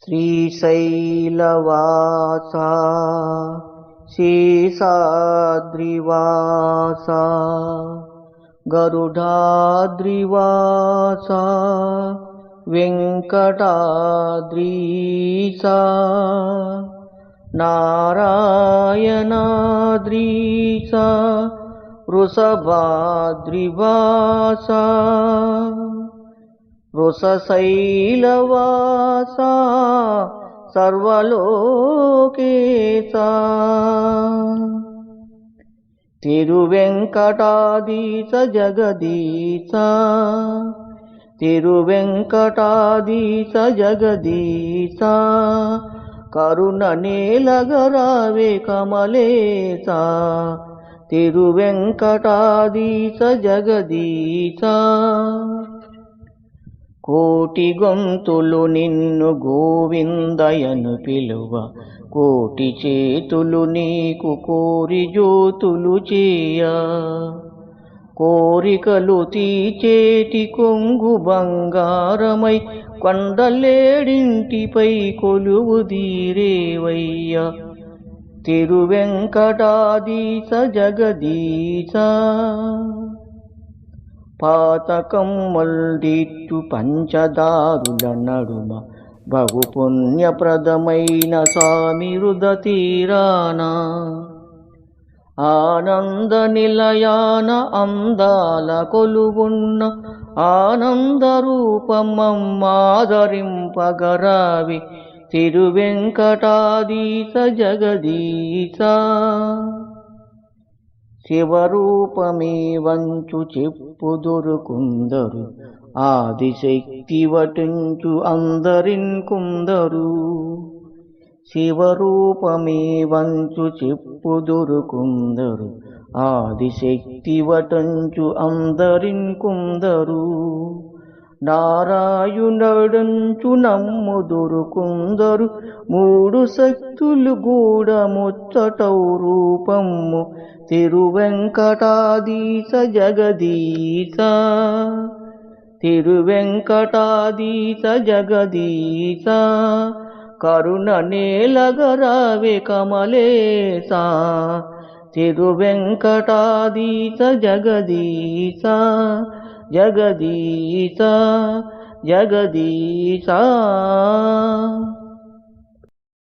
శ్రీశైలవాసా శేషాద్రివాసా గరుడాద్రివాసా వెంకటాద్రీశా నారాయణాద్రీశా వృషభాద్రివాసా వృషశైలవాసా సర్వలోకేశా తిరువెంకటాద్రీశ జగదీశా తిరువెంకటాద్రీశ జగదీశా కరుణ నేలగరావే కమలేశా తిరువెంకటాద్రీశ జగదీశా కోటి గొంతులు నిన్ను గోవిందయను పిలువ కోటి చేతులు నీకు కోరి జ్యోతులు చేయ కోరికలు తీచేటి కొంగు బంగారమై కొండలేడింటిపై కొలువు దీరేవయ్య తిరువెంకటాద్రీశ జగదీశా పాతకమ్మల్దిట్టు పంచదారుల నడుమ బహు పుణ్యప్రదమైన సామిరుద తీరాన ఆనంద నిలయాన అందాల కొలువున్న ఆనంద రూపమమ్మాదరింపగరావి తిరువెంకటాద్రీశ జగదీశా శివరూపమే వంచు చెప్పుదురు కుందరు ఆదిశక్తి వటించు అందరిన్ కుందరు శివరూపమే వంచు చెప్పుదురు కుందరు ఆదిశక్తి వటించు అందరిన్ కుందరు నారాయణుడంచు నమ్ముదురు కుందరు మూడు శక్తులు గూడ ముచ్చటౌ రూపము తిరువెంకటాద్రీశ జగదీశా తిరువెంకటాద్రీశ జగదీశా కరుణ నేలగరావే కమలేశా తిరువెంకటాద్రీశ జగదీశా జగదీశా జగదీశా।